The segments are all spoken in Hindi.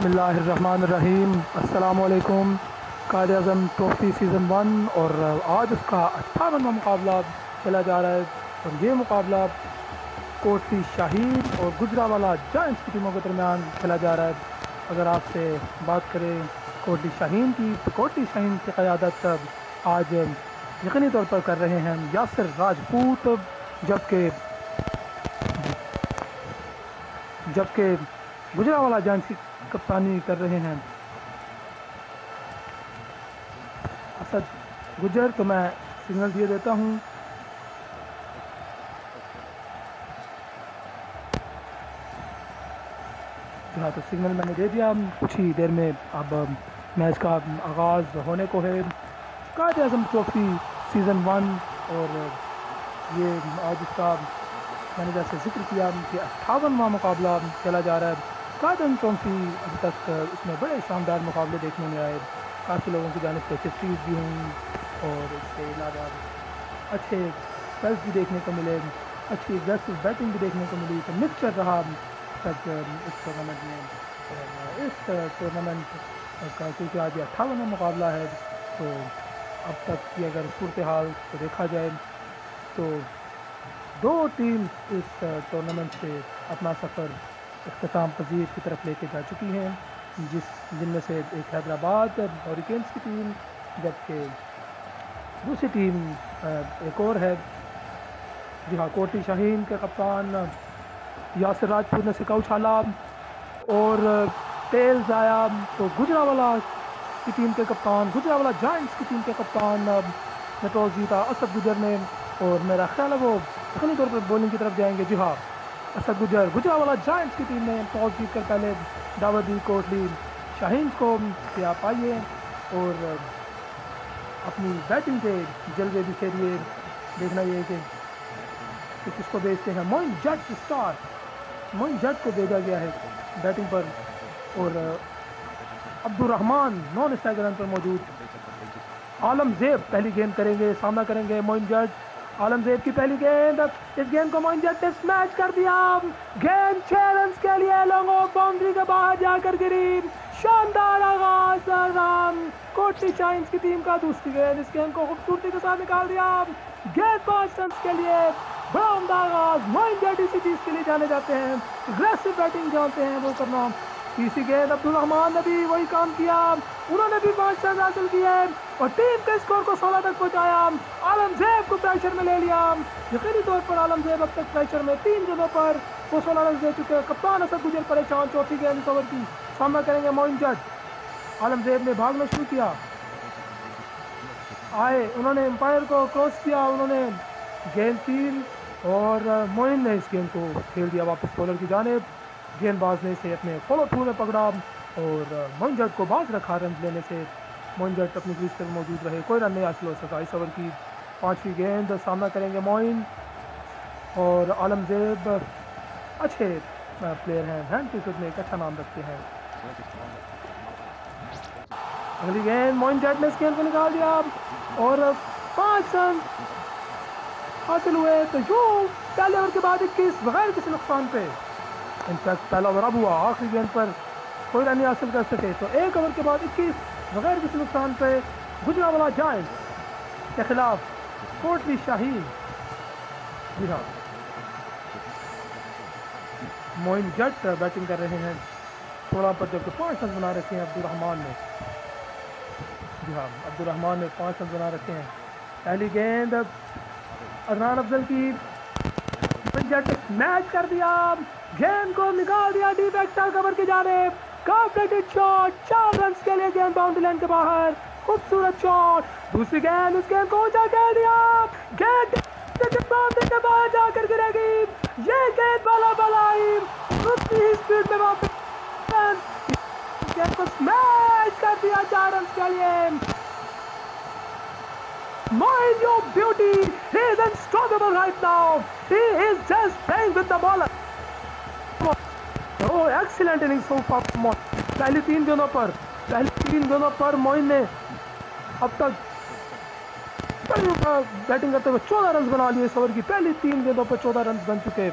बिस्मिल्लाहिर्रहमानिर्रहीम। अस्सलामुअलैकुम। कायद-ए-आज़म ट्रॉफ़ी सीज़न 1 और आज उसका 58वां मुकाबला खेला जा रहा है और ये मुकाबला कोटली शाहीन और गुजरावाला जायंट्स की टीमों के दरमियान खेला जा रहा है। अगर आपसे बात करें कोटली शाहीन की, तो कोटली शाहीन की क़यादत आज यकीनी तौर पर कर रहे हैं यासिर राजपूत, जबकि गुजरावाला जायंट्स की कप्तानी कर रहे हैं असद गुजर। तो मैं सिग्नल दिए देता हूं। हाँ, तो सिग्नल मैंने दे दिया। कुछ ही देर में अब मैच का आगाज़ होने को है। कायद-ए-आज़म ट्रॉफ़ी सीज़न 1 और ये आज इसका मैंने जैसे जिक्र किया कि 58वां मुकाबला खेला जा रहा है। कायद-ए-आज़म ट्रॉफ़ी अभी तक इसमें बड़े शानदार मुकाबले देखने में आए। काफ़ी लोगों की जानिब से हिस्ट्रीज भी हुई और इसके अलावा अच्छे स्पेल्स भी देखने को मिले, अच्छी एग्रेसिव बैटिंग भी देखने को मिली। तो मिक्सचर रहा तक इस टूर्नामेंट में। और इस टूर्नामेंट का क्योंकि आज 58वां मुकाबला है, तो अब तक की अगर सूरत हाल को देखा जाए तो 2 टीम इस टूर्नामेंट से अपना सफ़र इख्तिताम पजीर की तरफ लेके जा चुकी हैं, जिनमें से एक हैदराबाद हरिकेन्स की टीम, जबकि दूसरी टीम एक और है। जी हाँ, कोटली शाहीन के कप्तान यासिर राजपूत ने सिक्का उछाला और टेल्स आया। तो गुजरावाला की टीम के कप्तान, गुजरावाला जायंट्स की टीम के कप्तान ने टॉस जीता असद गुजर ने, और मेरा ख्याल है वो यकीनी तौर पर बॉलिंग की तरफ जाएंगे। जी हाँ, असद गुजर गुजरावाला जायंट्स की टीम ने टॉस जीत कर पहले दावत दी कोटली शाहीन को कि आप आइए और अपनी बैटिंग के जलवे बिखेरिए। देखना ये कि किसको भेजते हैं। मोइन जट स्टार, मोइन जट को भेजा गया है बैटिंग पर, और Abdul Rahman non strike run पर मौजूद। आलमजेब पहली गेंद करेंगे, सामना करेंगे मोइन जट। आलमजेब की पहली गेंद, इस गेंद को मोइन जट ने स्मैश कर दिया। गेंद 6 रन के लिए लॉन्ग ऑफ बाउंड्री के बाहर जाकर गिरी। शानदार आगाज कोटली शाहीन की टीम का। दूसरी गेंद, इस गेंद को खूबसूरती के साथ निकाल दिया। गेंद 5 रन के लिए, बड़ा उम्दा आगाज। मोइन जट इसी चीज के लिए जाने जाते हैं, अग्रेसिव बैटिंग जानते हैं वो करना। तीसरी गेंद, अब्दुल रहमान ने भी वही काम किया, उन्होंने भी 5 रन हासिल किए और टीम के स्कोर को 16 तक पहुंचाया। आलमजेब को प्रेशर में ले लिया। यकीनी तौर पर आलमजेब अब तक प्रेशर में 3 जगहों पर वो 16 रन दे चुके हैं। कप्तान असद गुजर परेशान। चौथी गेंद इस ओवर की, सामना करेंगे मोइन जट। आलमजेब ने भागना शुरू किया, आए, उन्होंने एम्पायर को क्रॉस किया, उन्होंने गेंद की और मोइन ने इस गेंद को खेल दिया वापस बॉलर की जानिब। गेंदबाज ने इसे अपने फॉलो थ्रू में पकड़ा और मोइन जट को बाज रखा। रन लेने से मोइन जट अपनी क्रीज पर मौजूद रहे, कोई रन नहीं हासिल हो सका। इस ओवर की 5वीं गेंद, सामना करेंगे मोइन और आलमजेब अच्छे प्लेयर हैं, हैंड क्रिकेट में एक अच्छा नाम रखते हैं। अगली गेंद, मोइन जट ने इस गेंद को निकाल दिया और 5 रन हासिल हुए। तो यूं पहले ओवर के बाद 21 बगैर किसी नुकसान पे, इनफैक्ट पहला ओवर अब हुआ, आखिरी गेंद पर कोई रन नहीं हासिल कर सके। तो 1 ओवर के बाद 21 बगैर किसी नुकसान पे गुजरावाला जायंट्स के खिलाफ कोटली शाहीन। जी हाँ, मोइन जट बैटिंग कर रहे हैं 16 पर, जबकि 5 रन बना रखे हैं अब्दुल रहमान ने। जी हाँ, अब्दुल रहमान ने 5 रन बना रखे हैं। पहली गेंद अदनान अफजल की, जट मैच कर दिया, गेंद को निकाल दिया डीप एक्स्ट्रा कवर की जानिब। कॉम्प्लीटेड शॉट, 4 रन के लिए गेंद बाउंड्री लाइन के बाहर, खूबसूरत शॉट। दूसरी गेंद, इस गेंद को ऊंचा खेल दिया, गेंद बाउंड्री के बाहर जाकर गिरेगी। ये गेंद बाला आई, उतनी ही स्पीड में वापस गेंद को स्मैश कर दिया 4 रन के लिए। Mind your beauty, he is unstoppable right now. He is just playing with the ball. Oh, excellent innings so far. पहली 3 गेंदों पर मोइन ने अब तक बैटिंग करते हुए 14 रन बना लिए। इस ओवर की पहली 3 गेंदों पर 14 रन बन चुके।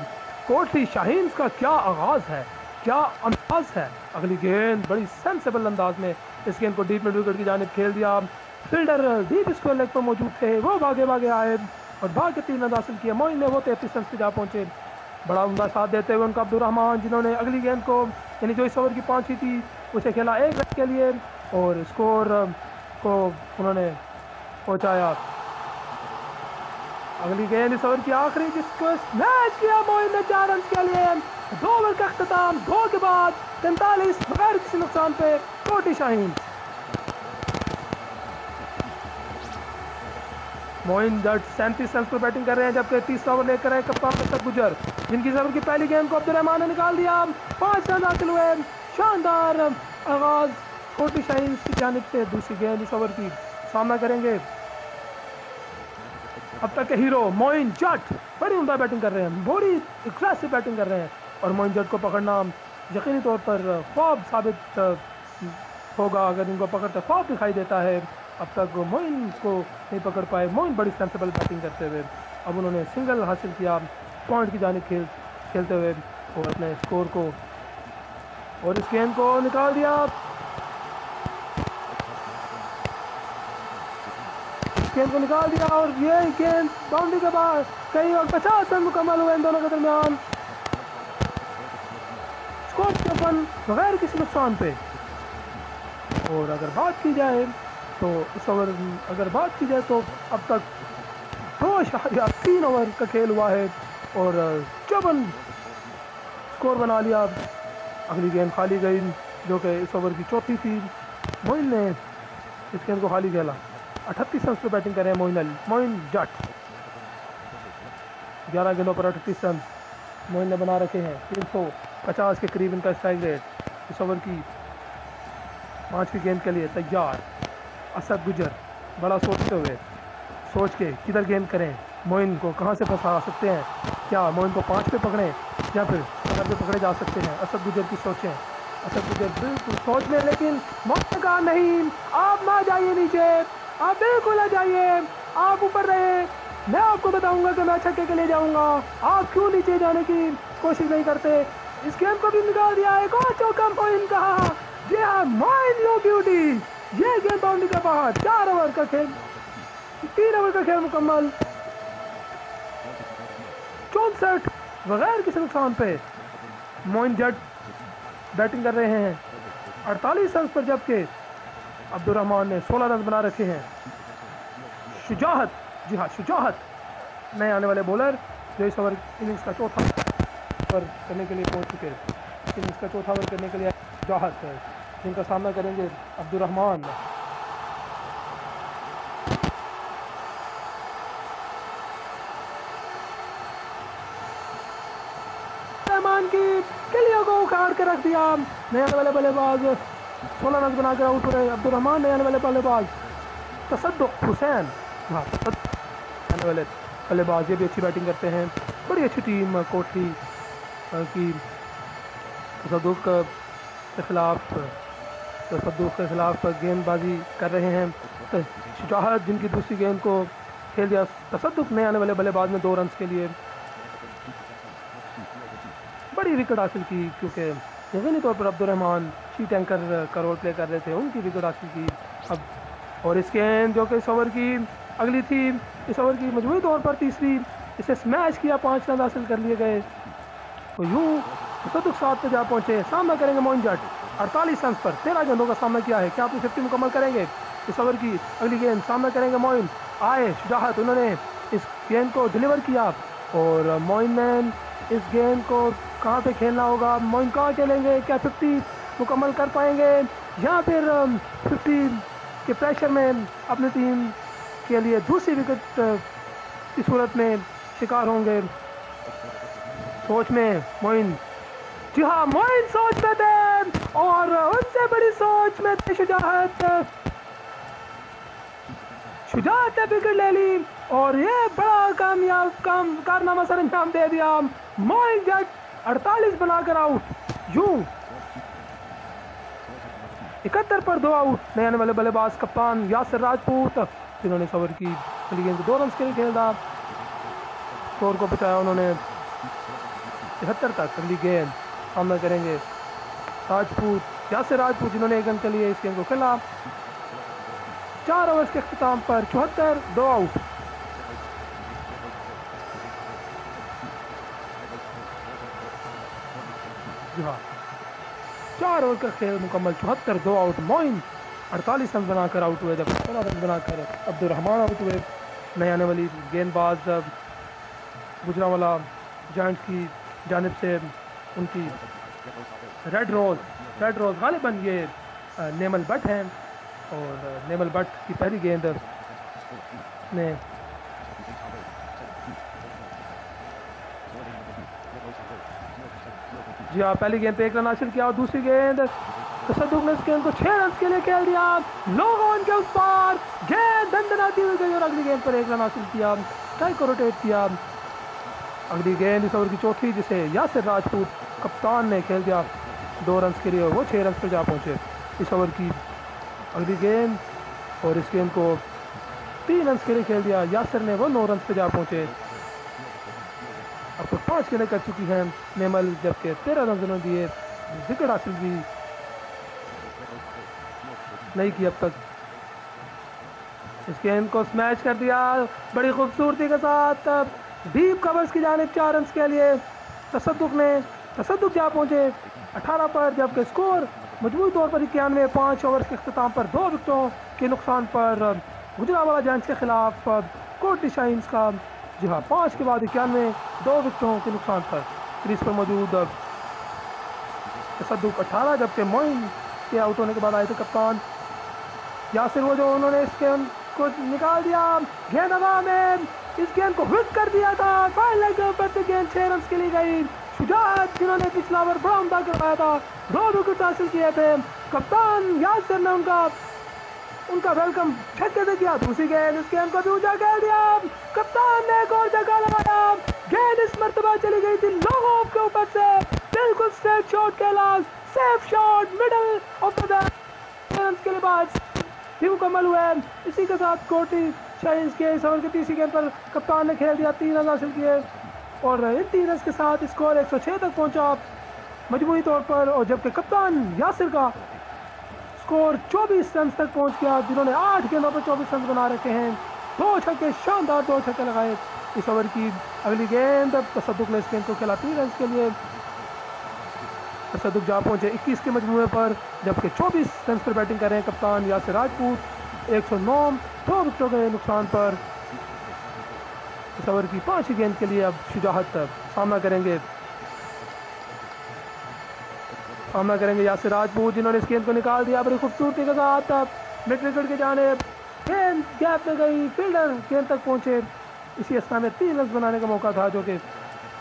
कोटली शाहीन का क्या आगाज है, क्या अंदाज है। अगली गेंद बड़ी सेंसेबल अंदाज में इस गेंद को डीप मिड विकेट की जानिब खेल दिया। फील्डर डीप स्क्वायर लेग पर मौजूद थे, वो भागे भागे आए और भाग के 3 रन हासिल किए। मोइन ने वो 33 रन पे जा पहुंचे। बड़ा उमदा साथ देते हुए उनका अब्दुल रहमान, जिन्होंने अगली गेंद को यानी जो इस ओवर की 5वीं थी उसे खेला 1 रन के लिए और स्कोर को उन्होंने पहुंचाया। अगली गेंद इस ओवर की आखिरी, जिसको स्मैश किया मोइन ने 4 रन के लिए। 2 ओवर का अख्ताम, 2 के बाद 43 बगैर किसी नुकसान पे कोटी शाहीन। मोइन जट 37 रन पर बैटिंग कर रहे हैं, जबकि 30 ओवर लेकर आए कप्तान असद गुजर, जिनकी इस ओवर की पहली गेंद को अब्दुल रहमान ने निकाल दिया। 5 रन हासिल हुए। शानदार आगाज कोटी शाहीन की जानिब से। दूसरी गेंद इस ओवर की सामना करेंगे अब तक के हीरो मोइन जट। बड़ी उम्दा बैटिंग कर रहे हैं, बड़ी एग्रेसिव बैटिंग कर रहे हैं और मोइन जट को पकड़ना यकीनी तौर पर ख्वाब साबित होगा अगर इनको पकड़ते ख्वाब दिखाई देता है। अब तक मोइन को नहीं पकड़ पाए। मोइन बड़ी सेंसेबल बैटिंग करते हुए अब उन्होंने सिंगल हासिल किया पॉइंट की जानिब खेलते हुए और अपने स्कोर को और इस गेंद को निकाल दिया। गेंद को निकाल दिया और ये गेंद बाउंड्री के बाद कहीं और 50 रन मुकम्मल हुए इन दोनों के दरमियान। स्कोर 54 बगैर किसी नुकसान पे। और अगर बात की जाए तो इस ओवर तो अब तक 2-3 ओवर का खेल हुआ है और 54 स्कोर बना लिया। अगली गेंद खाली गई जो कि इस ओवर की 4थी थी। मोइन ने इस गेंद को खाली खेला। 38 रन पर बैटिंग कर रहे हैं मोइन जट। 11 गेंदों पर 38 रन मोइन ने बना रखे हैं। 350 के करीब इनका स्ट्राइक रेट। इस ओवर की 5वीं गेंद के लिए तैयार असद गुजर, बड़ा सोचते हुए सोच के किधर गेंद करें, मोइन को कहां से फंसा सकते हैं, क्या मोइन को 5 पे पकड़ें या फिर 4 पे पकड़े जा सकते हैं। असद गुजर की सोचें। असद गुजर बिल्कुल सोच में, लेकिन मोइन कहा नहीं, आप ना जाइए नीचे, आप बिल्कुल आ जाइए, आप ऊपर रहे, मैं आपको बताऊंगा कि मैं छक्के के लिए जाऊंगा, आप क्यों नीचे जाने की कोशिश नहीं करते। इस गेंद को भी निकाल दिया। एक और चौका मोइन कहा, जी हाँ मोइन यो ब्यूटी। ये गेंद बाउंड्री के बाहर। 4 ओवर का खेल, 3 ओवर का खेल मुकम्मल। 64 बगैर किसी नुकसान पे मोइन जट बैटिंग कर रहे हैं 48 रन पर, जबकि अब्दुल रहमान ने 16 रन बना रखे हैं। शुजाहत, जी हाँ शुजाहत नए आने वाले बॉलर जो इस ओवर इनिंग्स का चौथा ओवर करने के लिए पहुंच चुके हैं। इनिंग्स का चौथा ओवर करने के लिए शुजाहत है, जिनका सामना करेंगे अब्दुल रहमान। रहमान की किलियों को उखाड़ के रख दिया। नए आने वाले बल्लेबाज 16 रन बनाकर आउट हुए। अब्दुल रहमान नए आने वाले बल्लेबाज। तसद्दुक हुसैन, हाँ आने वाले बल्लेबाज, ये भी अच्छी बैटिंग करते हैं। बड़ी अच्छी टीम कोठी की तसद्दुक के खिलाफ गेंदबाजी कर रहे हैं। शुजाहत, जिनकी दूसरी गेंद को खेल दिया। तसद्दुक नए आने वाले बल्लेबाज ने 2 रन के लिए बड़ी विकेट हासिल की, क्योंकि यकीनी तौर पर अब्दुल रहमान शीट एंकर का रोल प्ले कर रहे थे, उनकी विकेट हासिल की। अब और इस गेंद जो कि इस ओवर की अगली थी, इस ओवर की मजबूरी तौर पर तीसरी, इसे स्मैश किया, 5 रन हासिल कर लिए गए। तो यूँ तसद्दुक 7 पे जा पहुंचे। सामना करेंगे मोइन जट 48 रन पर, 13 गेंदों का सामना किया है। क्या अपनी 50 मुकम्मल करेंगे। इस ओवर की अगली गेंद सामना करेंगे मोइन। आए शुजाहत, उन्होंने इस गेंद को डिलीवर किया और मोइन ने इस गेंद को कहाँ पे खेलना होगा, मोइन कहाँ खेलेंगे, क्या 50 मुकम्मल कर पाएंगे या फिर 50 के प्रेशर में अपनी टीम के लिए दूसरी विकेट की सूरत में शिकार होंगे। सोच में मोइन, जी हाँ मोइन सोच में थे और उससे बड़ी सोच में थे शुजाहत। शुजाहत ने विकेट ले ली और ये बड़ा कामयाब कारनामा सर अंजाम दे दिया। मोइन जट 48 बनाकर आउट। यूं 71 पर 2 आउट। नए आने वाले बल्लेबाज कप्तान यासिर राजपूत, जिन्होंने इस ओवर की पहली गेंद को 2 रन के लिए खेला, स्कोर को बचाया उन्होंने 73 तक। अगली गेंद सामना करेंगे राजपूत, यासिर राजपूत जिन्होंने 1 रन के लिए इस गेंद को खेला। 4 ओवर्स के अख्ताम पर 74, 2 आउट। जी हाँ, 4 ओवर का खेल मुकम्मल, 74, 2 आउट। मोइन 48 रन बनाकर आउट हुए, जब 16 रन बनाकर अब्दुर्रहमान आउट हुए। नई आने वाली गेंदबाज गुजरांवाला जायंट्स की जानिब से उनकी रेड रोज गालिबन ये नेमल बट हैं, और नेमल बट की पहली गेंद ने जी हाँ, पहली गेंद पे 1 रन हासिल किया, और दूसरी गेंद तसद्दुक ने इस गेंद को 6 रन के लिए खेल दिया। लोगों के उस पार गेंद दंदनाती हुई गई, और अगली गेंद पर 1 रन हासिल किया, स्ट्राइक को रोटेट किया। अगली गेंद इस ओवर की चौथी, जिसे यासिर राजपूत कप्तान ने खेल दिया 2 रन के लिए, और वो 6 रन पर जा पहुंचे। इस ओवर की अगली गेंद, और इस गेंद को 3 रन के लिए खेल दिया यासिर ने, वो 9 रन पर जा पहुंचे। अब तो 5 गेंदें कर चुकी हैं नेमल, जबकि 13 रन उन्होंने दिए, विकेट हासिल भी नहीं की अब तक। इस गेंद को स्मैश कर दिया बड़ी खूबसूरती के साथ, डीप कवर्स की जानिब 4 रन के लिए तसद्दुक जा पहुंचे 18 पर, जबकि स्कोर मजबूरी तौर पर 91। 5 ओवर के अख्ताम पर 2 विकेटों के नुकसान पर गुजरांवाला जायंट्स के खिलाफ कोटली शाहीन्स का, जी हाँ, 5 के बाद 91, 2 विकेटों के नुकसान पर क्रीज पर मौजूद तसद्दुक 18, जबकि मोइन के आउट होने के बाद आए थे कप्तान यासिर, वो जो उन्होंने इस गेंद को निकाल दिया, गेंद हवा में, इस गेंद को हिट कर दिया था, फाइन लेग के ऊपर से गेंद 6 रन के लिए गई। शुजात जिन्होंने पिछला ओवर बड़ा उम्दा करवाया था, 2 विकेट हासिल किए थे, कप्तान यासिर ने उनका वेलकम छक्के से किया। दूसरी गेंद, इस गेंद को भी ऊंचा कर दिया, कप्तान ने एक और जगह लगाया, गेंद इस मर्तबा चली गई थी लोगों के ऊपर से, बिल्कुल स्ट्रेट शॉट के last, safe shot, middle of the run के लिए बाद भी मुकम्मल हुए। इसी के साथ कोटली शाहीन्स के इस ओवर की तीसरी गेंद पर कप्तान ने खेल दिया, 3 रन हासिल किए, और इन 3 रन के साथ स्कोर 106 तक पहुंचा मजबूरी तौर पर, और जबकि कप्तान यासिर का स्कोर 24 रन तक पहुंच गया, जिन्होंने 8 गेंदों पर 24 रन बना रखे हैं। 2 छक्के, शानदार 2 छक्के लगाए। इस ओवर की अगली गेंद, तसद्दुक ने इस गेंद को खेला 3 रन के लिए, तसद्दुक जा पहुंचे 21 के मजमूए पर, जबकि 24 रन पर बैटिंग कर रहे हैं कप्तान यासिर राजपूत। 109, 2 विकेटों के नुकसान पर इस ओवर की 5वीं गेंद के लिए अब शुजात सामना करेंगे यासिर राजपूत, जिन्होंने इस गेंद को निकाल दिया बड़ी खूबसूरती के साथ मिड विकेट के जाने, गेंद गैप में गई, फील्डर गेंद तक पहुंचे। इसी अवस्था में 3 रन बनाने का मौका था, जो कि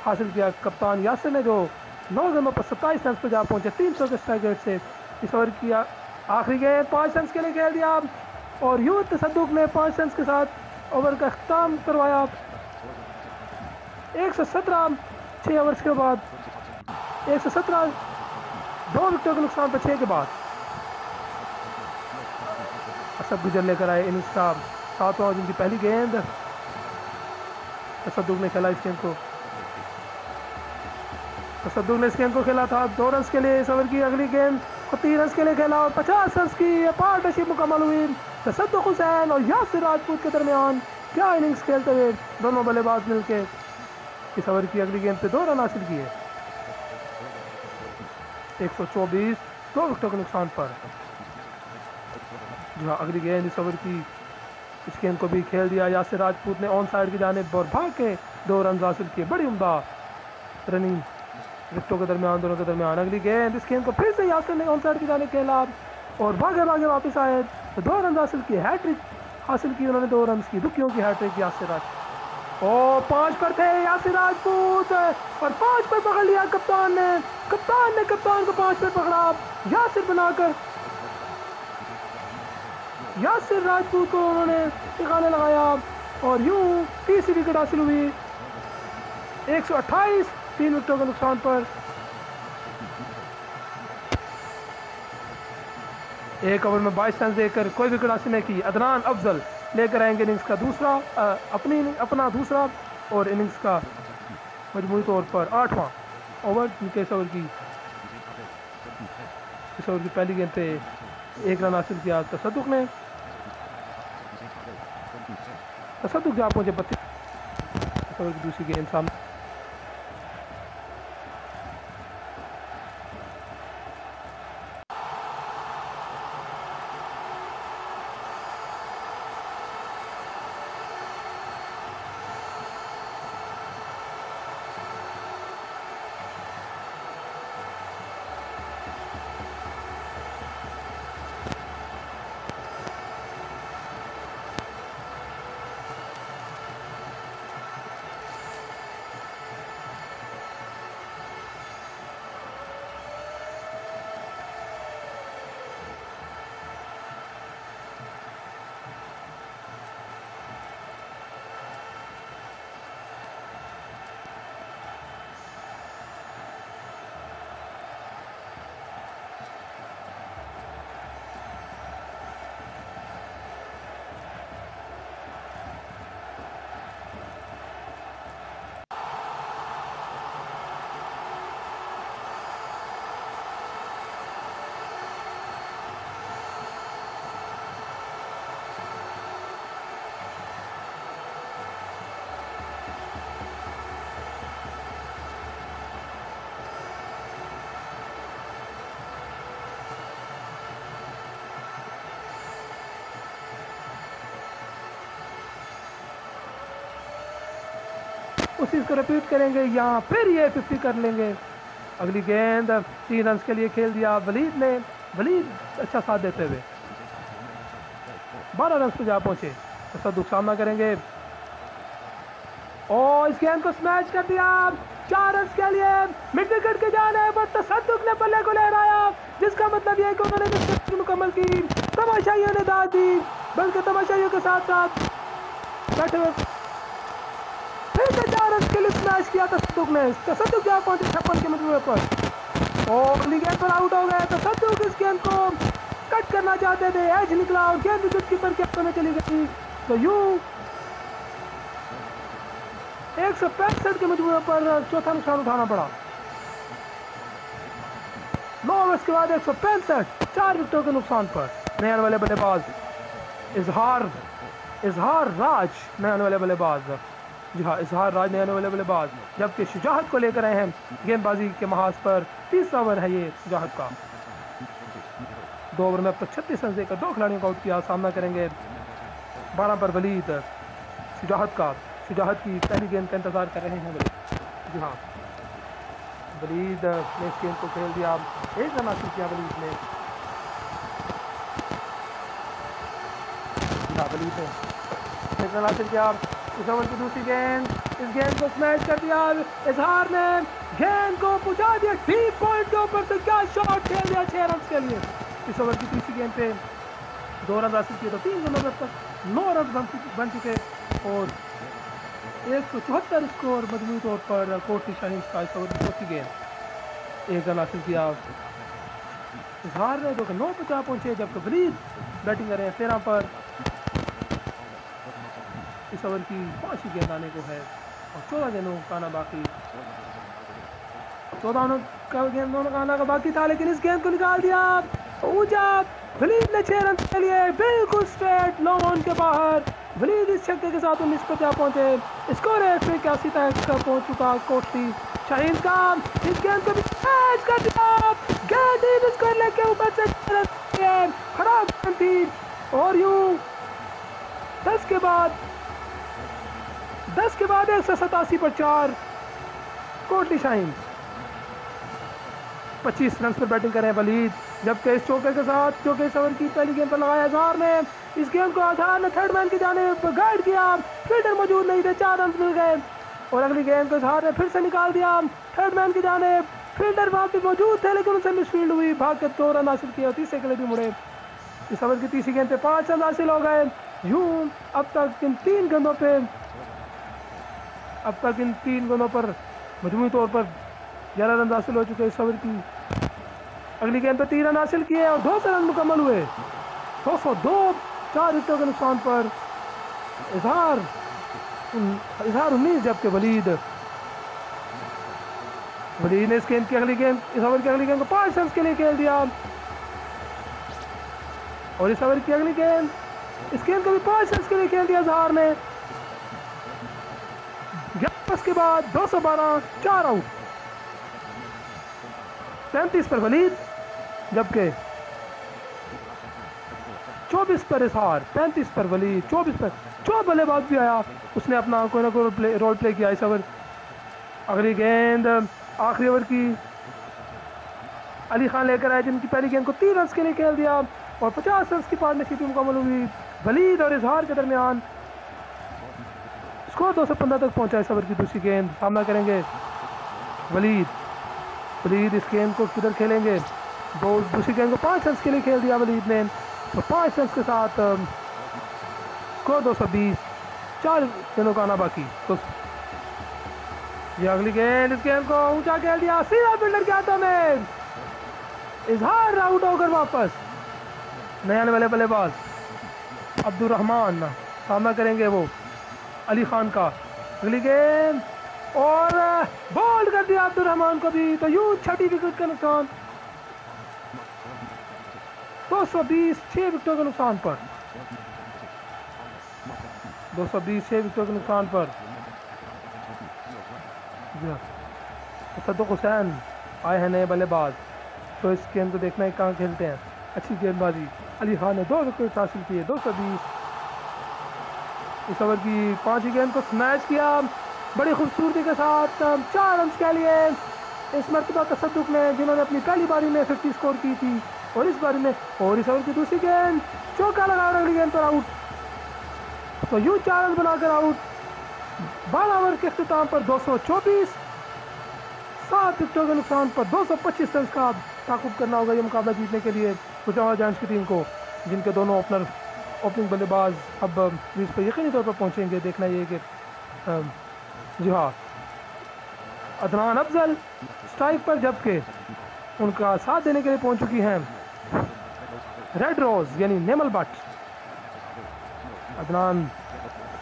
हासिल किया कप्तान यासिर ने, जो 9 गेंदों पर 27 रन पर जा पहुंचे 300 के स्ट्राइक रेट से। इस ओवर की आखिरी गेंद 5 रन के लिए खेल दिया, और यूं तसद्दुक ने 5 रन के साथ ओवर का अख्ताम करवाया। 117 6 ओवर्स के बाद 117, 2 विकेटों के नुकसान पर 6 के बाद असद गुजर लेकर आए इनिंग्स का 7वां और जिनकी पहली गेंद। तसद्दुक ने खेला इस गेंद को, तसद्दुक ने इस गेंद को खेला था 2 रन के लिए। इस ओवर की अगली गेंद को 3 रन के लिए खेला, और 50 रन की पार्टनरशिप मुकम्मल हुई तसद्दुक हुसैन और यासिर राजपूत के दरमियान। क्या इनिंग्स खेलते हुए दोनों बल्लेबाज मिलकर इस ओवर की अगली गेंद पे 2 रन हासिल किए। 124, 2 विकेटों के नुकसान पर। जी हाँ, अगली गेंद इस ओवर की, इस गेंद को भी खेल दिया यासिर राजपूत ने ऑन साइड की जानिब, और भाग के 2 रन हासिल किए। बड़ी उम्दा रनिंग विकेटों के दरमियान, दोनों के दरमियान। अगली गेंद, इस गेंद को फिर से यासिर ने ऑन साइड की जानिब खेला, और भागे वापस आए तो 2 रन हासिल किए। हैट्रिक हासिल की उन्होंने, 2 रन की, दुखियों की हैट्रिक यासिर राजपूत। और 5 पर थे यासिर राजपूत, और 5 पर पकड़ लिया कप्तान ने कप्तान को 5 पर पकड़ा, यासिर बनाकर यासिर राजपूत को उन्होंने ठिकाने लगाया, और यूं तीसरी विकेट हासिल हुई। 128, 3 विकेटों के नुकसान पर। 1 ओवर में 22 रन देकर कोई विकेट हासिल नहीं की। अदनान अफजल लेकर आएंगे इनिंग्स का दूसरा, अपना दूसरा और इनिंग्स का मजमूई तौर पर 8वां ओवर, जिनके इस ओवर की इस ओवर की पहली गेंद पे 1 रन हासिल किया तसद्दुक ने। तसद्दुक जहाँ पहुंचे 32। इस ओवर की दूसरी गेंद सामने। उसी को रिपीट करेंगे यहाँ, फिर ये 50 कर लेंगे। अगली गेंद 3 रन के लिए खेल दिया वलीद ने। वलीद अच्छा साथ देते हुए 12 रन पे जा पहुंचे। तसद्दुक सामना करेंगे और इस गेंद को स्मैश कर दिया 4 रन के लिए। मिड विकेट के जाने पर तसद्दुक ने बल्ले को लहराया, जिसका मतलब यह है कि उन्होंने मुकम्मल की। तमाशाइयों ने दाद दी, बल्कि तमाशाइयों के साथ साथ बैठे हुए फिर से 4 रन के लिए स्मैश किया तसद्दुक ने। तसद्दुक जा पहुंचे 56 के मिडवे पर और अगली गेंद पर आउट हो गए। तसद्दुक इस गेंद को कट करना चाहते थे, एज निकला और गेंद विकेट कीपर के हाथों में चली गई। तो यूं 165 के मिडवे पर चौथा नुकसान उठाना पड़ा। 9 ओवर्स के बाद 165, 4 विकेटों के नुकसान पर नए आने वाले बल्लेबाज इजहार राज नए आने वाले बल्लेबाज। जी हाँ, इजहार राज नए आने वाले बल्लेबाज, जबकि शुजाहत को लेकर आए हैं गेंदबाजी के महाज पर। 30 ओवर है ये शुजाहत का। 2 ओवर में अब तक 36 रन देकर 2 खिलाड़ियों को आउट किया। सामना करेंगे 12 पर वलीद शुजाहत का। शुजाहत की पहली गेंद का इंतजार कर रहे हैं वलीद। जी हाँ, वलीद ने इस गेंद को खेल दिया, 1 रन हासिल किया वलीद ने। वलीद ने 1 रन हासिल किया। इस ओवर की दूसरी गेंद, इस गेंद को स्मैश कर दिया इजहार ने। गेंद को पहुंचा दिया डीप पॉइंट के ऊपर से, क्या शॉट खेल दिया 6 रन के लिए। इस ओवर की तीसरी गेंद पे 2 रन हासिल किए तो 3 रन तक 9 रन बन चुके और 174 स्कोर मजमूई तौर पर कोटली शाहीन का। इस ओवर की चौथी गेंद 1 रन हासिल किया इजहार ने, 2 पे जा पहुंचे, जबकि वलीद बैटिंग कर रहे हैं 13 पर। इस ओवर की 5 गेंद आने को है और 14 गेंदों का आना बाकी। 14 का गेंदों का आना का बाकी था, लेकिन इस गेंद को निकाल दिया ऊंचा। वलीद ने 6 रन के लिए बिल्कुल स्ट्रेट लॉन्ग ऑन के बाहर। वलीद इस छक्के के साथ 19 पर जा पहुंचे। स्कोर है 81 तक पहुंच चुका कोटली शाहीन का। इस गेंद को भी कैच कर दिया, गेंद स्कोर लेके ऊपर से खराब गेंद थी और यूं 10 के बाद 187 पर 4 कोटली शाहीन। 25 रन पर बैटिंग कर रहे हैं वलीद, जबकि इस चौके के साथ जो कि इस ओवर की पहली गेंद पर लगाया इजहार ने, इस गेंद को इजहार ने थर्ड मैन की जानिब गाइड किया। फील्डर मौजूद नहीं थे, 4 रन मिल गए और अगली गेंद को इजहार ने फिर से निकाल दिया थर्ड मैन की जानिब। फील्डर वहां पे मौजूद थे लेकिन उनसे मिसफील्ड हुई, भाग के 2 रन हासिल किए और तीसरे के लिए भी मुड़े। इस ओवर की तीसरी गेंद पे 5 रन हासिल हो गए। यूं अब तक इन 3 गेंदों पर मजमूई तौर पर 11 रन हासिल हो चुके। इस ओवर की अगली गेंद पर 3 रन हासिल किए और 200 रन मुकम्मल हुए। 202, 4 विकेटों के नुकसान पर इजहार 19, जबकि वलीद ने इस ओवर की अगली गेंद को 5 रन के लिए खेल दिया। और इस ओवर की अगली गेंद, इस गेंद को भी 5 रन के लिए खेल दिया इजहार ने। 11 के बाद 212, 4 आउट। 35 पर वलीद, जबकि 24 पर इजहार। 35 पर वलीद, 24 पर जो बल्लेबाज भी आया उसने अपना कोई ना कोई रोल प्ले किया इस ओवर। अगली गेंद आखिरी ओवर की अली खान लेकर आए, जिनकी पहली गेंद को 3 रन के लिए खेल दिया और 50 रन की पार्टनरशिप मुकम्मल हुई वलीद और इजहार के दरमियान। स्कोर 215 तक पहुंचा इस ओवर की दूसरी गेंद। सामना करेंगे वलीद। वलीद इस गेंद को किधर खेलेंगे? दूसरी गेंद को 5 रन के लिए खेल दिया वलीद ने, तो 5 रन के साथ स्कोर 220, 4 गेंदों का आना बाकी। तो ये अगली गेंद, इस गेंद को ऊंचा खेल दिया सीधा फील्डर के हाथों में। इजहार आउट होकर वापस। नए आने वाले बल्लेबाज अब्दुल रहमान सामना करेंगे वो अली खान का। अगली गेंद और बॉल कर दिया अब्दुल रहमान को भी, तो यूं 6ठी विकेट का नुकसान। 220, 6 विकेटों के नुकसान पर। 220, 6 विकेटों के नुकसान पर सद्दुक हुसैन आए हैं नए बल्लेबाज। तो इस गेंद को देखना है कहाँ खेलते हैं। अच्छी गेंदबाजी, अली खान ने 2 विकेट हासिल किए। 220। इस ओवर की 5वीं गेंद को स्मैश किया बड़ी खूबसूरती के साथ 4 रन के लिए इस मरतबा तसद्दुक ने, जिन्होंने अपनी पहली बारी में 50 स्कोर की थी और इस बारी में। और इस ओवर की दूसरी गेंद चौका लगा और अगली गेंद पर आउट, तो यूं 4 रन बनाकर आउट। 12 ओवर के अख्तिताम पर 224, 7 विकेटों के नुकसान पर 225 रन का ताकुब करना होगा ये मुकाबला जीतने के लिए गुजरात जायंट्स की टीम को, जिनके दोनों ओपनर ओपनिंग बल्लेबाज अब क्रीज पर यकीनी तौर पर पहुंचेंगे। देखना ये कि जी हाँ, अदनान अफजल स्ट्राइक पर, जबकि उनका साथ देने के लिए पहुंच चुकी हैं रेड रोज यानी नेमल बट, अदनान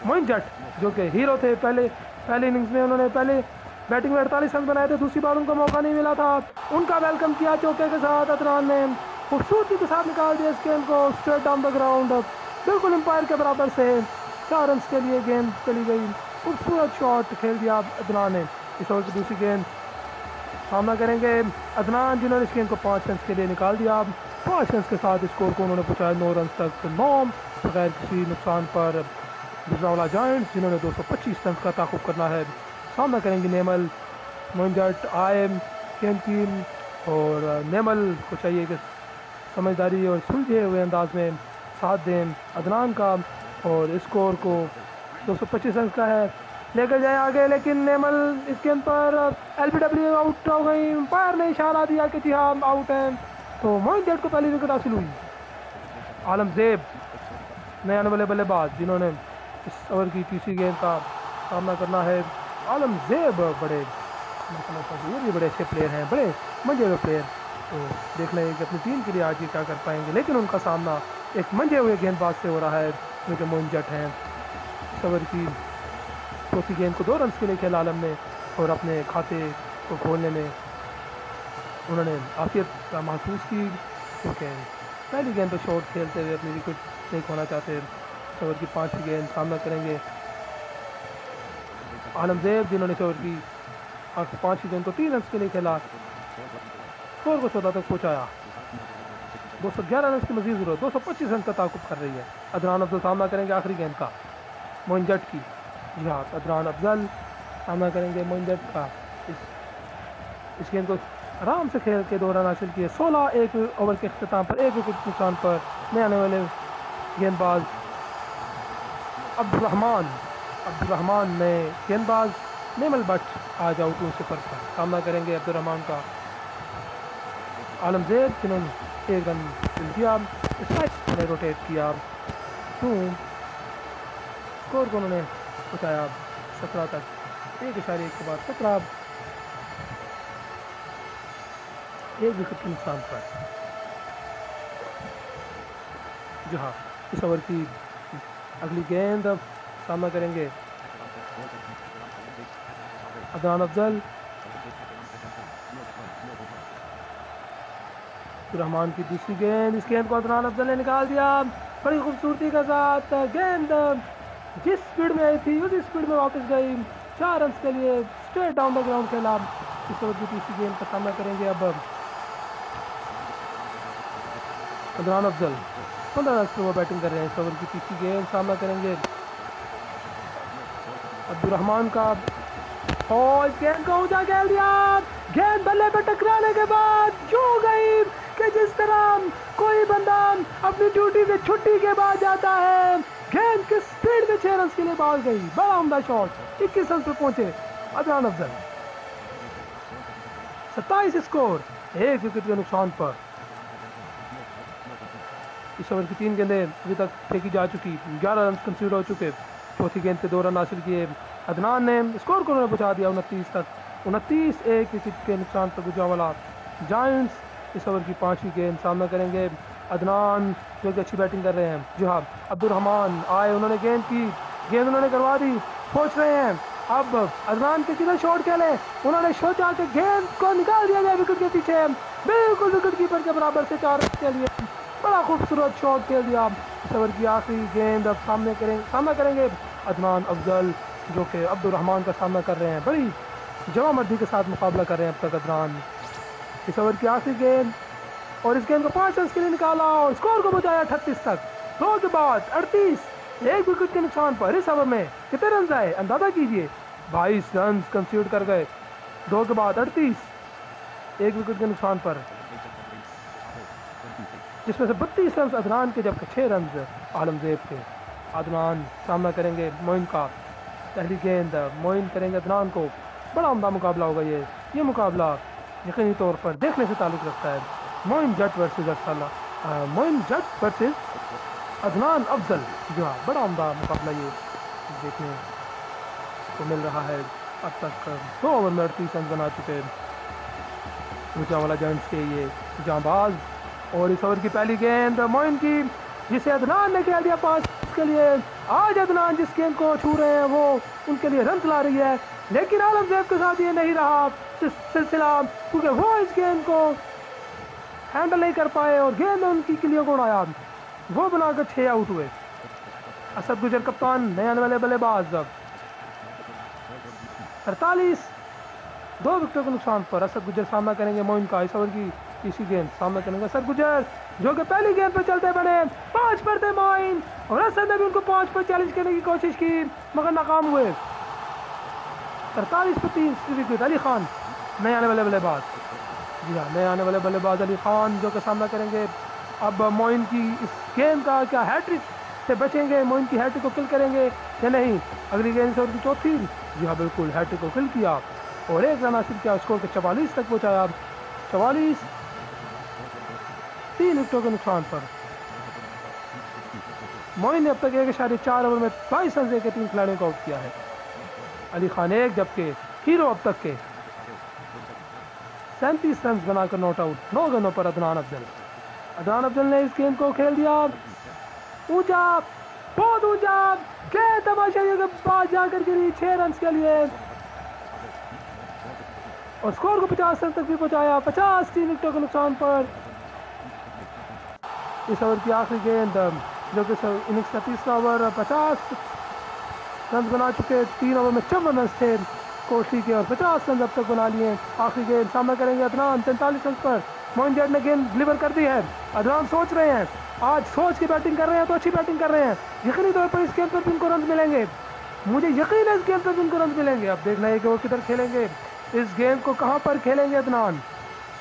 मोइन जट, जो कि हीरो थे। पहले इनिंग्स में उन्होंने पहले बैटिंग में 48 रन बनाए थे, दूसरी बार उनको मौका नहीं मिला था। उनका वेलकम किया चौके के साथ अदनान ने, खूबसूरती के साथ निकाल दिया इस गेंद को स्ट्रेट डाउन द ग्राउंड, बिल्कुल एम्पायर के बराबर से 4 रन के लिए गेंद चली गई। खूबसूरत शॉट खेल दिया अदनान ने। इस ओवर की दूसरी गेंद सामना करेंगे अदनान, जिन्होंने इस गेंद को 5 रन के लिए निकाल दिया। 5 रन के साथ स्कोर को उन्होंने पहुँचाया 9 रन तक, 9 बगैर किसी नुकसान पर गुजरात जायंट्स, जिन्होंने 225 रन का ताकुब करना है। सामना करेंगे नेमल। मोइनजट आए गेंद की, और नेमल को चाहिए कि समझदारी और सुलझे हुए अंदाज में साथ दें अदनान का, और स्कोर को 225 रन का है लेकर जाए आगे। लेकिन नेमल इस गेंद पर LBW आउट हो गई। एम्पायर ने इशारा दिया कि जी हाँ आउट है, तो मोइनजट को पहली विकेट हासिल हुई। आलमजेब नए आने वाले बल्लेबाज, जिन्होंने इस ओवर की तीसरी गेंद का सामना करना है। आलमजेब बड़े, मैं समझता हूँ ये भी बड़े अच्छे प्लेयर हैं, बड़े मंजे हुए प्लेयर। तो देख लेंगे कि अपनी टीम के लिए आज ये क्या कर पाएंगे, लेकिन उनका सामना एक मंजे हुए गेंदबाज से हो रहा है जो कि मोइनजट हैं। इस ओवर की चौथी गेंद को 2 रन के लिए खेला आलम ने, और अपने खाते को खोलने में उन्होंने आफियत महसूस की, क्योंकि पहली गेंद पर शॉट खेलते हुए अपनी विकेट नहीं खोना चाहते। इस ओवर की 5वीं गेंद सामना करेंगे आलमजेब, जिन्होंने इस ओवर की 5वीं गेंद को 3 रन के लिए खेला, स्कोर को 14 तक पहुँचाया। 211 रन की मजीद जरूरत, 225 रन का ताकुब कर रही है। अदनान अफजल सामना करेंगे आखिरी गेंद का मोइनजट की। जी हाँ, अदनान अफजल सामना करेंगे मोइनजट का। इस गेंद को आराम से खेल के 2 रन हासिल किए। 16 एक ओवर के अख्तिताम पर 1 विकेट नुकसान पर नए आने वाले गेंदबाज अब्दुल रहमान ने गेंदबाज नेमल बट आज आउट उनसे पर सामना करेंगे अब्दुल रहमान का। आलमजेब, जिन्होंने 1 रन किया, स्ट्राइक ने रोटेट किया, तो स्कोर को उन्होंने पहुँचाया 17 तक। 1.1 के बाद 17, 1 विकेट के नुकसान पर। जहाँ इस ओवर की अगली गेंद सामना करेंगे अदनान अफजल। रहमान की दूसरी गेंद, इस गेंद को अदनान अफजल ने निकाल दिया बड़ी खूबसूरती के साथ। गेंद जिस स्पीड में आई थी उसी स्पीड में वापस गई। 4 रन के लिए स्ट्रेट डाउन द ग्राउंड खेला। इस ओवर की तीसरी गेंद का सामना करेंगे अब अदनान अफजल। 15 रन पर वो बैटिंग कर रहे हैं। इस ओवर की तीसरी गेंद सामना करेंगे अब्दुर्रहमान का, और इस गेंद को ऊंचा खेल दिया। गेंद बल्ले पर टकराने के बाद जो गई कि जिस तरह कोई बंदा अपनी ड्यूटी से छुट्टी के बाद जाता है, गेंद किस स्पीड में 6 रन के लिए भाग गई। बड़ा उम्दा शॉट। 21 रन पर पहुंचे अदनान अफजल। 27 स्कोर, 1 विकेट के नुकसान पर। इस ओवर की 3 गेंदें अभी तक फेंकी जा चुकी, 11 रन कंसीड हो चुके। चौथी गेंद पे 2 रन हासिल किए अदनान ने। स्कोर को उन्होंने पहुंचा दिया 29 तक। 29, 1 विकेट के नुकसान पर गुजरांवाला जायंट्स। इस ओवर की 5वीं गेंद सामना करेंगे अदनान, जो कि अच्छी बैटिंग कर रहे हैं। जी हाँ, अब्दुर्रहमान आए, उन्होंने गेंद की, गेंद उन्होंने करवा दी। सोच रहे हैं अब अदनान के किधर शॉट खेले। उन्होंने सोचा कि गेंद को निकाल दिया जाए विकेट के पीछे, बिल्कुल विकेट कीपर के बराबर से 4 रन के लिए बड़ा खूबसूरत शॉट खेल दिया। इस ओवर की आखिरी गेंद अब सामना करेंगे अदनान अफजल, जो कि अब्दुर्रहमान का सामना कर रहे हैं। बड़ी जवामर्दी के साथ मुकाबला कर रहे हैं अब तक अदनान। इस ओवर की आखिरी गेंद, और इस गेंद को 5 रन के लिए निकाला और स्कोर को पहुंचाया 38 तक। 2 के बाद 38, 1 विकेट के नुकसान पर। इस ओवर में कितने रन आए अंदाजा कीजिए। 22 रन कंसीड कर गए। 2 के बाद 38, 1 विकेट के नुकसान पर, जिसमें से 32 रन अदनान के, जबकि 6 रन आलमजेब के। अदनान सामना करेंगे मोइन का। पहली गेंद मोइन करेंगे अदनान को। बड़ा उम्दा मुकाबला होगा ये मुकाबला यकीनी तौर पर देखने से ताल्लुक़ रखता है। मोइन जट वर्सेस अदनान अफजल। जी हाँ, बड़ा उम्दा मुकाबला ये देखने को मिल रहा है। अब तक 2 ओवर में 38 रन बना चुके गुजरांवाला जायंट्स के ये जांबाज। और इस ओवर की पहली गेंद मोइन की, जिसे अदनान ने खेल दिया 5 के लिए। आज अदनान जिस गेंद को छू रहे हैं वो उनके लिए रन ला रही है, लेकिन आलमजेब के साथ ये नहीं रहा सिलसिला, क्योंकि वो इस गेंद को हैंडल नहीं कर पाए और गेंद उनकी किलियों को उड़ाया। वो बनाकर 6 आउट हुए। असद गुजर कप्तान, नए आने वाले बल्लेबाज। 48, 2 विकेटों के नुकसान पर असद गुजर सामना करेंगे मोइन का। इस ओवर की तीसरी गेंद सामना करेंगे असद गुजर, जो कि पहली गेंद पर चलते बने। 5 पर थे मोइन और असद ने भी उनको 5 पर चैलेंज करने की कोशिश की, मगर नाकाम हुए। 43 पर 3 विकेट। अली खान, नए आने वाले बल्लेबाज। जी हाँ, नए आने वाले बल्लेबाज अली खान, जो कि सामना करेंगे अब मोइन की इस गेंद का। क्या हैट्रिक से बचेंगे, मोइन की हैट्रिक को किल करेंगे या नहीं। अगली गेंद से उनकी चौथी। जी हाँ, बिल्कुल हैट्रिक को किल किया और 1 रन हासिल किया। स्कोर को 44 तक पहुँचाया। 44, 3 विकेटों के नुकसान पर। मोइन ने अब तक 1.4 ओवर में 22 रन देकर 3 खिलाड़ियों को आउट किया है। अली खान 1, जबकि हीरो अब तक के 37 रन बनाकर नॉट आउट। 9 गेंदों पर अदनान अफजल ने इस गेंद को खेल दिया ऊंचा, बहुत ऊंचा। गेंद तमाशाइयों के पास जाकर गिरी 6 रन के लिए और स्कोर को 50 रन तक भी पहुंचाया। 50, 3 विकेटों के नुकसान पर। इस ओवर की आखिरी गेंद, जो कि इनिंग्स का तीसरा ओवर, 50 रन बना चुके। 3 ओवर में 54 रन थे कोहली के और 50 रन अब तक बना लिए। आखिरी गेंद सामना करेंगे अदनान। 43 रन पर मोइन जट ने गेंद डिलीवर कर दी है। अदनान सोच रहे हैं, आज सोच की बैटिंग कर रहे हैं तो अच्छी बैटिंग कर रहे हैं। यकीनी तौर पर इस गेंद पर भी उनको रन मिलेंगे। मुझे यकीन है इस गेंद पर भी उनको रन मिलेंगे। अब देखना है कि वो किधर खेलेंगे, इस गेंद को कहाँ पर खेलेंगे अदनान।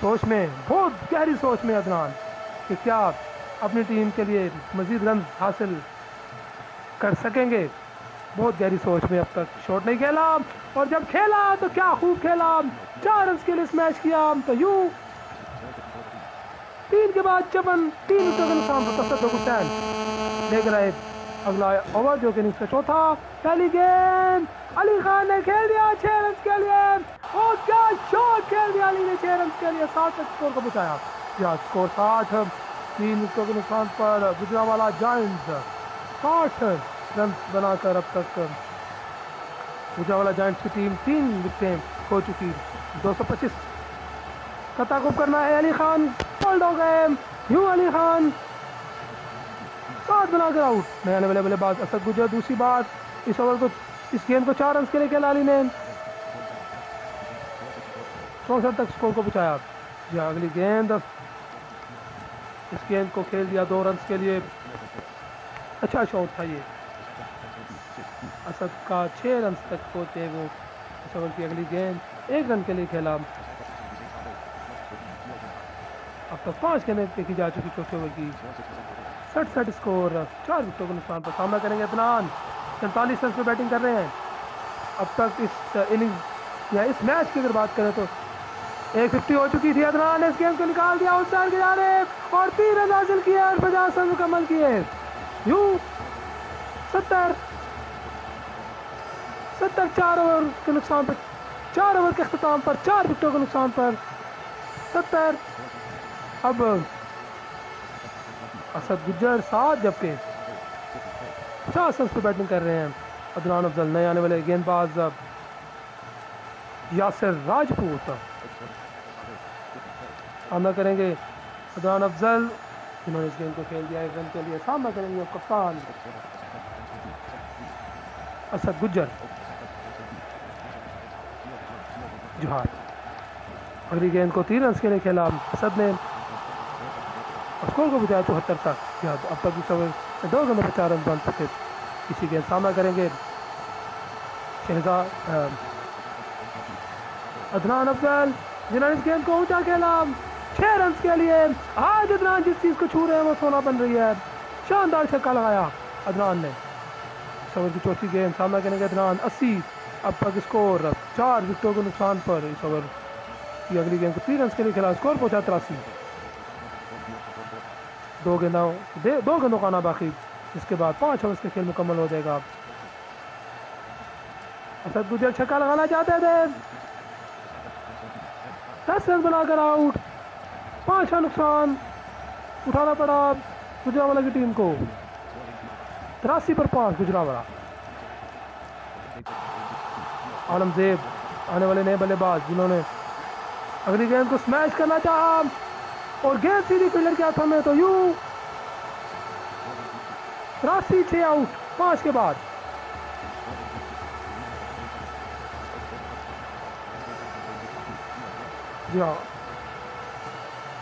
सोच में, बहुत गहरी सोच में अदनान, कि क्या अपनी टीम के लिए मजीद रन हासिल कर सकेंगे। बहुत गहरी सोच में अब तक शॉट नहीं खेला, और जब खेला तो क्या खूब खेला। 4 रन के लिए स्मैश किया। तो यूं 3 के बाद 54, 3 विकेटों के नुकसान पर तसद्दुक हुसैन देख रहे अगला ओवर, जो कि इनिंग्स का चौथा। पहली गेंद अली खान ने खेल दिया 6 रन के लिए, और क्या शॉट खेल दिया अली ने 6 रन के लिए। 60 तक स्कोर को बचाया। या स्कोर 60, 3 विकेटों के नुकसान पर गुजरांवाला जायंट्स 60 रन बनाकर अब तक गुजरांवाला जायंट्स की टीम 3 विकेटें खो चुकी। 225 का ताकुब करना है अली खान। बोल्ड हो गए। यूं अली खान 7 बनाकर आउट। नए आने वाले बल्लेबाज असद गुजर दूसरी बार इस ओवर को इस गेंद को 4 रन के लिए खेला अली ने 64 तक स्कोर को पहुंचाया। जी अगली गेंद इस गेंद को खेल दिया 2 रन के लिए। अच्छा शॉट था ये असद का 6 रन तक पहुंचे वो। इस ओवर की अगली गेंद 1 रन के लिए खेला। अब तक 5 गेंदें देखी जा चुकी चौथे ओवर की। 67 स्कोर 4 विकेटों के नुकसान पर सामना करेंगे अदनान 47 रन पे बैटिंग कर रहे हैं। अब तक इस इनिंग्स या इस मैच की अगर बात करें तो 150 हो चुकी थी। अदनान ने इस गेंद को निकाल दिया आउटसाइड की जानिब और 3 रन हासिल किए और 50 रन मुकम्मल किए। यूं 70 4 ओवर के नुकसान पर 4 ओवर के अख्ताम पर 4 विकेटों के नुकसान पर 70। अब असद गुज्जर 7 जबकि 50 रन पर बैटिंग कर रहे हैं। अदनान अफजल नए आने वाले गेंदबाज यासिर राजपूत सामना करेंगे अदनान अफजल जिन्होंने इस गेंद को खेल दिया 1 रन के लिए। सामना करेंगे कप्तान असद गुज्जर। जोहार अगली गेंद को 3 रन के लिए खेला असद ने स्कोर को बचाया 74 तक। अब तक इस ओवर 2 गेंदों पर 4 रन बन चुके। इसी गेंद सामना करेंगे शहजाद अदनान अफजल जिन्होंने इस गेंद को ऊंचा खेला 6 रन के लिए। आज अदनान जिस चीज़ को छू रहे हैं वो सोना बन रही है। शानदार छक्का लगाया अदनान ने। इस ओवर की चौथी गेंद सामना करेंगे अदनान 80। अब तक स्कोर 4 विकेटों के नुकसान पर इस ओवर की अगली गेंद को 3 रन के लिए खेला। स्कोर पहुंचा 83। 2 गेंदों का आना बाकी जिसके बाद 5 ओवर के खेल मुकम्मल हो जाएगा। असद गुजर छक्का लगाना चाहते थे 10 रन बनाकर आउट। 5 का नुकसान उठाना पड़ा गुजरावाला की टीम को। 83 पर 5 गुजरावाला। आलमजेब आने वाले नए बल्लेबाज जिन्होंने अगली गेंद को स्मैश करना चाहा और गेंद सीधी फील्डर के हाथों में तो यूं 83 6 आउट 5 के बाद। जी हाँ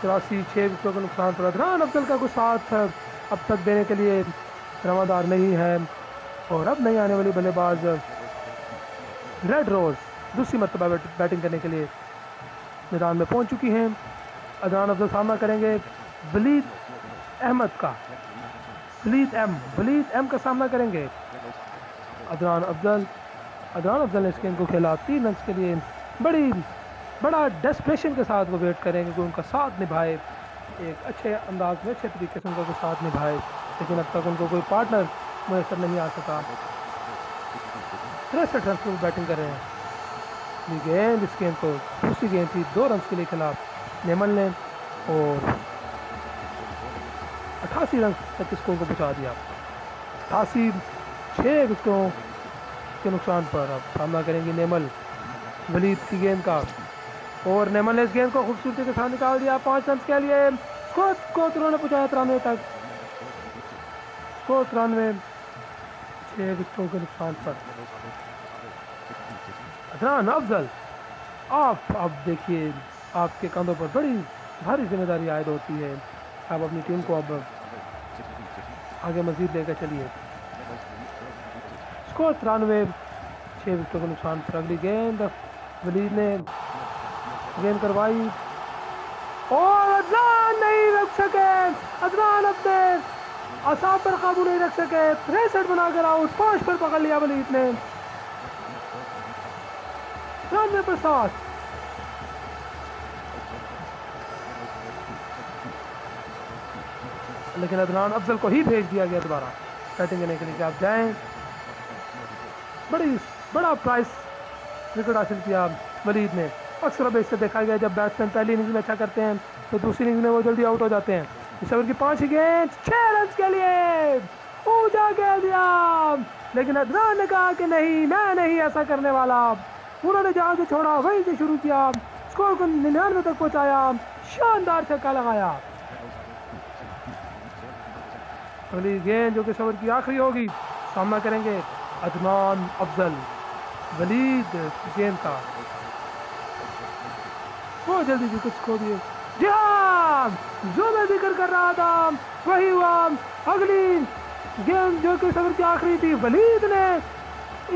83 6 विकेटों के नुकसान पर अदनान अफजल का कुछ साथ अब तक देने के लिए रवादार नहीं है। और अब नहीं आने वाली बल्लेबाज रेड रोज दूसरी मरतबा बैटिंग करने के लिए मैदान में पहुंच चुकी हैं। अदनान अफजल सामना करेंगे वलीद अहमद का। वलीद एम का सामना करेंगे अदनान अफजल ने इस गेंद को खेला 3 रन के लिए। बड़ा डेस्परेशन के साथ वो वेट करेंगे कि उनका साथ निभाए एक अच्छे अंदाज में अच्छे तरीके से उनका साथ निभाए। लेकिन अब तक उनको कोई पार्टनर मुयसर नहीं आ सका। 63 रन पर बैटिंग कर रहे हैं। ये गेंद इस गेंद को दूसरी गेंद थी 2 रन के लिए खिलाफ नेमल ने और 88 रन तक स्कोर को पहुंचा दिया। 88 6 विकेटों के नुकसान पर अब सामना करेंगे नेमल वलीद की गेंद का और नेमल ने इस गेंद को खूबसूरती के साथ निकाल दिया 5 रन के लिए। स्कोर को उन्होंने पहुंचाया 93 तक। स्कोर 93 6 विकेटों के नुकसान पर। अदनान अफजल आप अब देखिए आपके कंधों पर बड़ी भारी जिम्मेदारी आयद होती है। आप अपनी टीम को अब आगे मजीद लेकर चलिए। स्कोर 93 6 विकेटों के नुकसान पर। अगली गेंद वलीद ने गेंद करवाई और अदनान नहीं रख सके। अदनान अपने असाब पर काबू नहीं रख सके। 63 बनाकर आउट। 5 पर पकड़ लिया वलीद ने। 93 पर 7। लेकिन अदनान अफजल को ही भेज दिया गया दोबारा बैटिंग करने के लिए कि आप जाएं। बड़ा प्राइस विकेट हासिल किया वलीद ने। अक्सर अब इससे देखा गया जब बैट्समैन पहली इनिंग्स में अच्छा करते हैं तो दूसरी इनिंग्स में वो जल्दी आउट हो जाते हैं। इस ओवर की 5 गेंद 6 रन के लिए ऊंचा खेल दिया। लेकिन अदनान ने कहा कि नहीं मैं नहीं ऐसा करने वाला। उन्होंने जहां से छोड़ा वहीं से शुरू किया। स्कोर को 99 तक पहुंचाया। शानदार छक्का लगाया। अगली गेंद जो कि इस ओवर की आखिरी होगी, सामना करेंगे अदनान अफजल। वलीद गेंद का बहुत जल्दी विकेट खो दिए। जी हाँ, जो मैं जिक्र कर रहा था वही हुआ। अगली गेंद जो कि इस ओवर की आखिरी थी, वलीद ने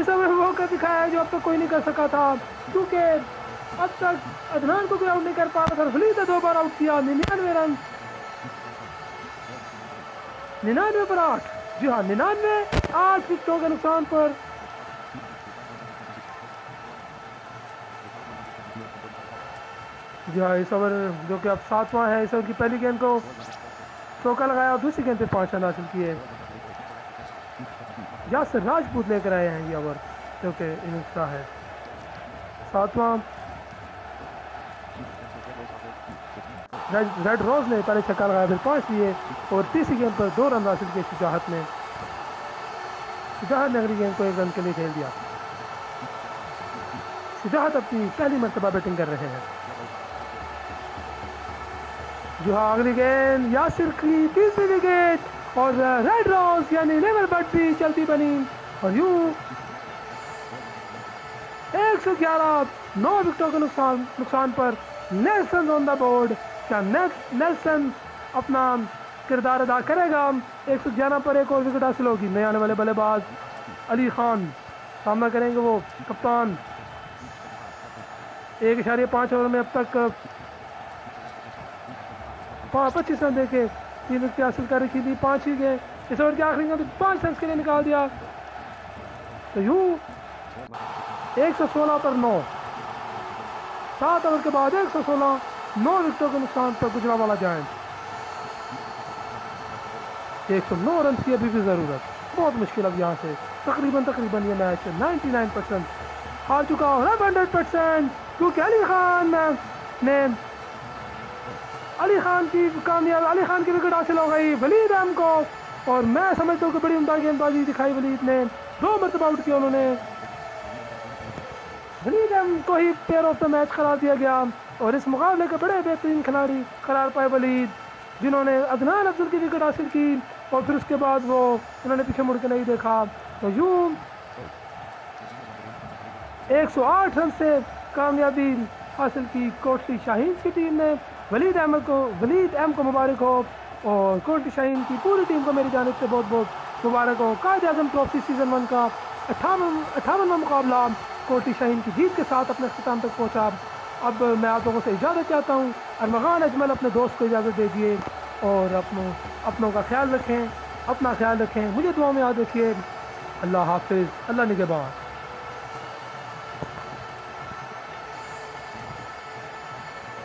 इस ओवर में वो कर दिखाया जो अब तक कोई नहीं कर सका था, क्योंकि अब तक अदनान को भी आउट नहीं कर पा रहा था। वलीद ने 2 बार आउट किया, 99 रन, 99 पर 8। जी हाँ, 99, 8 विकेटों के नुकसान पर। जी हाँ, इस ओवर जो कि अब 7वां है, इस ओवर की पहली गेंद को चौका लगाया और दूसरी गेंद पे 5 रन हासिल किए। यासिर राजपूत लेकर आए हैं ये ओवर जो कि इनिंग्स का है 7वां। रेड रोज ने पहले छक्का लगाया, फिर 5 लिए और तीसरी गेंद पर 2 रन हासिल किए शुजाहत ने। शुजाहत ने अगली गेंद को 1 रन के लिए खेल दिया। शुजाहत अपनी पहली मरतबा बैटिंग कर रहे हैं। जो हाँ, अगली गेंद यासिर की तीसरी विकेट और रेड रोज यानी लेवल बट भी चलती बनी और यूं 111, 9 विकेटों के नुकसान पर नेल्सन ऑन द बोर्ड। क्या नेल्सन अपना किरदार अदा करेगा? 111 पर एक और विकेट हासिल होगी। नए आने वाले बल्लेबाज अली खान सामना करेंगे वो कप्तान। 1.5 ओवर में अब तक 25 रन देके 3 विकेट हासिल कर रखी थी। 5 ही गए, इस ओवर के आखिरी में 5 रन के लिए निकाल दिया। तो यूं 116 पर 9, 7 ओवर के बाद 116, 9 विकेटों के नुकसान पर गुजरांवाला जायंट। 109 रन की अभी भी ज़रूरत, बहुत मुश्किल। अब यहाँ से तकरीबन ये मैच 99% हार चुका हो, 100%, क्योंकि अली खान की कामयाब, अली खान की विकेट हासिल हो गई वलीद अहम को। और मैं समझता हूँ कि बड़ी उम्दा गेंदबाजी दिखाई वलीद ने, 2 मरतबा आउट किया उन्होंने। वलीद अहम को ही प्लेयर ऑफ द मैच करार दिया गया और इस मुकाबले के बड़े बेहतरीन खिलाड़ी करार पाए वलीद, जिन्होंने अदनान अफजल की विकेट हासिल की और फिर उसके बाद वो उन्होंने पीछे मुड़ के नहीं देखा। तो यूं 108 रन से कामयाबी हासिल की कोटली शाहीन की टीम ने। वलीद अहम को मुबारक हो और कोटली शाहीन की पूरी टीम को मेरी जानिब से बहुत बहुत मुबारक हो। कायद आज़म ट्रॉफी सीज़न 1 का 58वां मुकाबला कोटली शाहीन की जीत के साथ अपने अख्ताम तक पहुंचा। अब मैं आप लोगों से इजाज़त चाहता हूँ। अरमगान अजमल अपने दोस्त को इजाज़त दे दिए और अपनों का ख्याल रखें, अपना ख्याल रखें, मुझे दुआ में याद रखिए। अल्लाह हाफिज़, अल्लाह निगहबान।